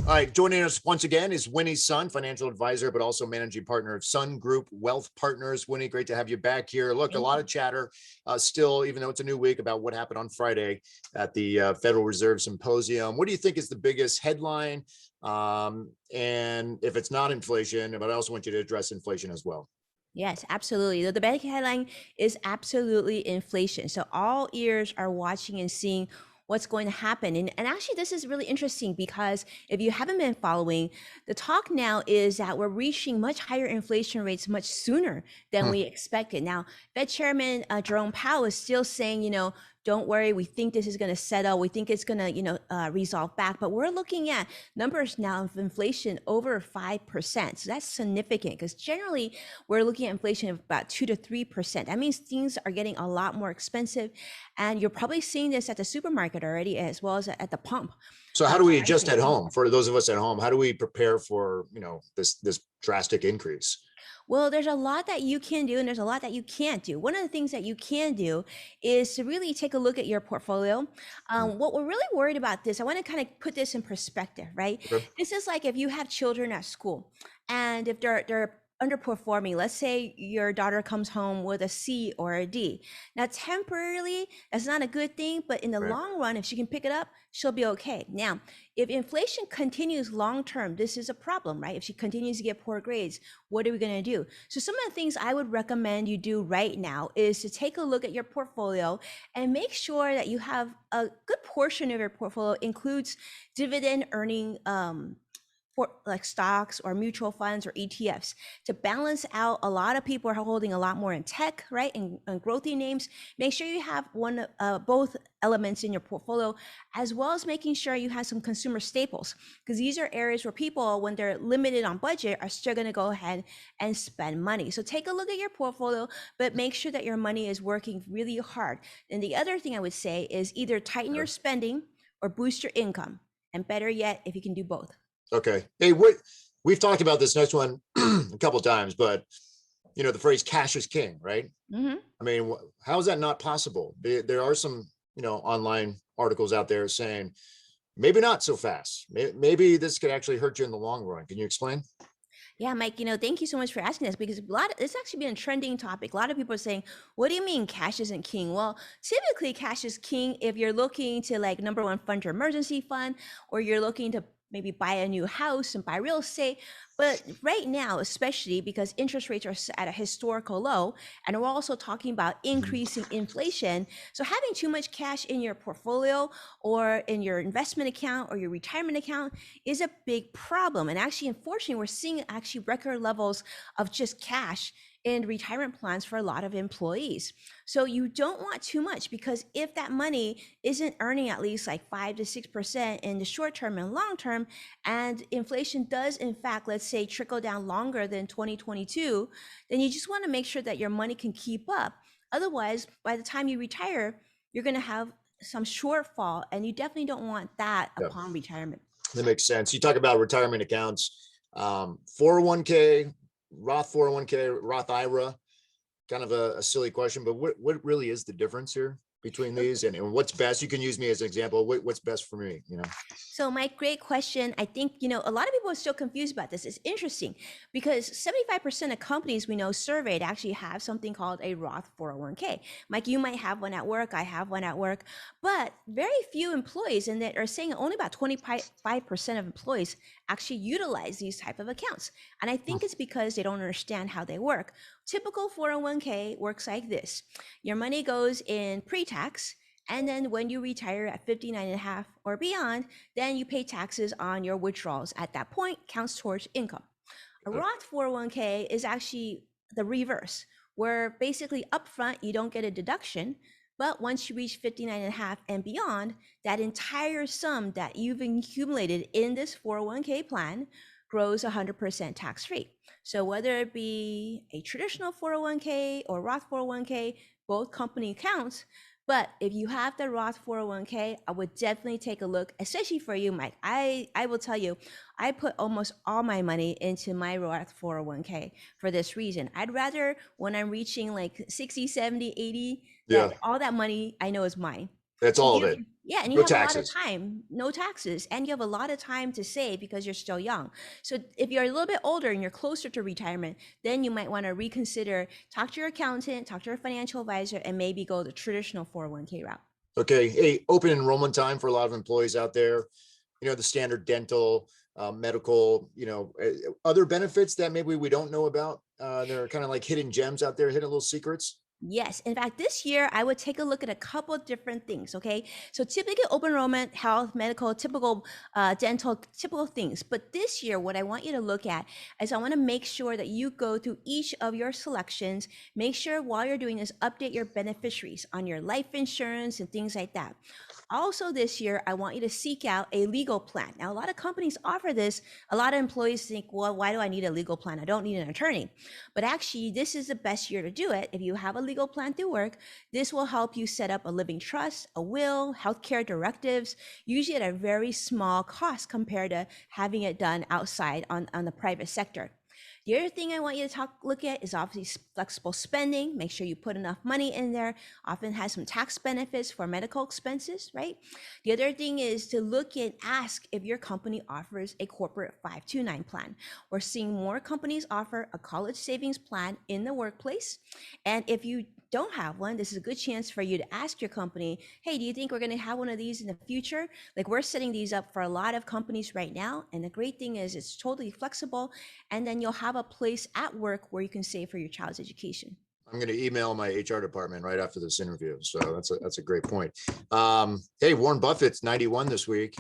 All right, joining us once again is Winnie's son, financial advisor, but also managing partner of Sun Group Wealth Partners. Winnie, great to have you back here. Look, a Thank lot you. of chatter still, even though it's a new week, about what happened on Friday at the Federal Reserve Symposium. What do you think is the biggest headline? And if it's not inflation, but I also want you to address inflation as well. Yes, absolutely. The big headline is absolutely inflation. So all ears are watching and seeing what's going to happen. And actually, this is really interesting because if you haven't been following, the talk now is that we're reaching much higher inflation rates much sooner than Hmm, we expected. Now, Fed Chairman Jerome Powell is still saying, don't worry, we think this is going to settle. We think it's going to, resolve back. But we're looking at numbers now of inflation over 5%. So that's significant because generally we're looking at inflation of about 2 to 3%. That means things are getting a lot more expensive. And you're probably seeing this at the supermarket already, as well as at the pump. So how do we Prices adjust are at going home up. for those of us at home? How do we prepare for, this drastic increase? Well, there's a lot that you can do, and there's a lot that you can't do. One of the things that you can do is to really take a look at your portfolio. Hmm, What we're really worried about this, I want to kind of put this in perspective, right? okay, This is like if you have children at school, and if they're underperforming, let's say your daughter comes home with a C or a D. Now, temporarily, that's not a good thing, but in the right. long run, if she can pick it up, she'll be okay. Now, if inflation continues long term, this is a problem, right? If she continues to get poor grades, what are we going to do? So some of the things I would recommend you do right now is to take a look at your portfolio and make sure that you have a good portion of your portfolio includes dividend earning for like stocks or mutual funds or ETFs to balance out. A lot of people are holding a lot more in tech, right? And growthy names. Make sure you have both elements in your portfolio, as well as making sure you have some consumer staples, because these are areas where people, when they're limited on budget, are still going to go ahead and spend money. So take a look at your portfolio, but make sure that your money is working really hard. And the other thing I would say is either tighten your spending or boost your income. And better yet, if you can do both. Okay. Hey, we've talked about this next one a couple of times, but the phrase "cash is king," right? Mhm. I mean, how is that not possible? There are some, online articles out there saying maybe not so fast. Maybe this could actually hurt you in the long run. Can you explain? Yeah, Mike, thank you so much for asking this because it's actually been a trending topic. A lot of people are saying, what do you mean cash isn't king? Well, typically cash is king if you're looking to like number one fund your emergency fund, or you're looking to maybe buy a new house and buy real estate. But right now, especially because interest rates are at a historical low, and we're also talking about Mhm. increasing inflation. So having too much cash in your portfolio or in your investment account or your retirement account is a big problem. And actually, unfortunately, we're seeing actually record levels of just cash in retirement plans for a lot of employees. So you don't want too much, because if that money isn't earning at least like 5 to 6% in the short term and long term, and inflation does in fact, let's say, trickle down longer than 2022, then you just want to make sure that your money can keep up. Otherwise, by the time you retire, you're going to have some shortfall, and you definitely don't want that Yeah, upon retirement. that makes sense. You talk about retirement accounts, 401k, Roth 401k, Roth IRA. Kind of a silly question, but what really is the difference here between these, and what's best? You can use me as an example. What's best for me? So, Mike, great question. I think, a lot of people are still confused about this. It's interesting because 75% of companies we know surveyed actually have something called a Roth 401k. Mike, you might have one at work. I have one at work, but very few employees, and that are saying only about 25% of employees actually utilize these type of accounts. And I think it's because they don't understand how they work. Typical 401k works like this. Your money goes in pre-tax, and then when you retire at 59 and a half or beyond, then you pay taxes on your withdrawals. At that point, counts towards income. A Roth 401k is actually the reverse, where basically upfront you don't get a deduction, but once you reach 59 and a half and beyond, that entire sum that you've accumulated in this 401k plan grows 100% tax free. So whether it be a traditional 401k or Roth 401k, both company accounts. But if you have the Roth 401k, I would definitely take a look, especially for you, Mike. I will tell you, I put almost all my money into my Roth 401k for this reason. I'd rather, when I'm reaching like 60, 70, 80, Yeah. that all that money I know is mine. That's And all of you, it. yeah, and you No have a lot of taxes. time, no taxes, and you have a lot of time to save because you're still young. So if you're a little bit older and you're closer to retirement, then you might want to reconsider, talk to your accountant, talk to your financial advisor, and maybe go the traditional 401k route. Okay. Hey, open enrollment time for a lot of employees out there, the standard dental, medical, other benefits that maybe we don't know about. They're kind of like hidden gems out there, hidden little secrets. Yes. In fact, this year I would take a look at a couple different things. Okay. So typically open enrollment, health, medical, typical dental, typical things. But this year, what I want you to look at is I want to make sure that you go through each of your selections. Make sure while you're doing this, update your beneficiaries on your life insurance and things like that. Also, this year, I want you to seek out a legal plan. Now, a lot of companies offer this. A lot of employees think, well, why do I need a legal plan? I don't need an attorney. But actually, this is the best year to do it. If you have a legal plan through work, this will help you set up a living trust, a will, healthcare directives, usually at a very small cost compared to having it done outside on the private sector. The other thing I want you to look at is obviously flexible spending. Make sure you put enough money in there. Often has some tax benefits for medical expenses, right? The other thing is to look and ask if your company offers a corporate 529 plan. We're seeing more companies offer a college savings plan in the workplace. And if you don't have one, this is a good chance for you to ask your company, hey, do you think we're going to have one of these in the future? Like we're setting these up for a lot of companies right now. And the great thing is it's totally flexible. And then you'll have a place at work where you can save for your child's education. I'm going to email my HR department right after this interview. So that's a great point. Hey, Warren Buffett's 91 this week.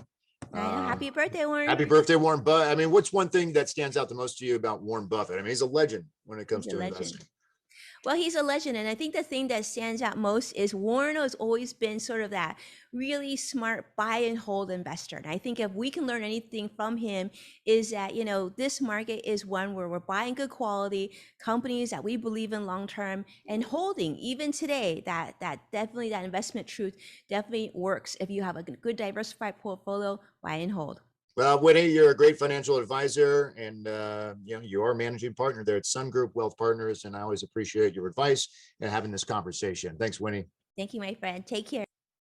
I know. Happy birthday, Warren. Happy birthday, Warren Buffett. I mean, what's one thing that stands out the most to you about Warren Buffett? I mean, he's a legend when it comes He's a to legend. investing. Well, he's a legend. And I think the thing that stands out most is Warren has always been sort of that really smart buy and hold investor. And I think if we can learn anything from him is that, this market is one where we're buying good quality companies that we believe in long term and holding even today that definitely that investment truth definitely works if you have a good diversified portfolio, buy and hold. Well, Winnie, you're a great financial advisor, and you are a managing partner there at Sun Group Wealth Partners, and I always appreciate your advice and having this conversation. Thanks, Winnie. Thank you, my friend. Take care.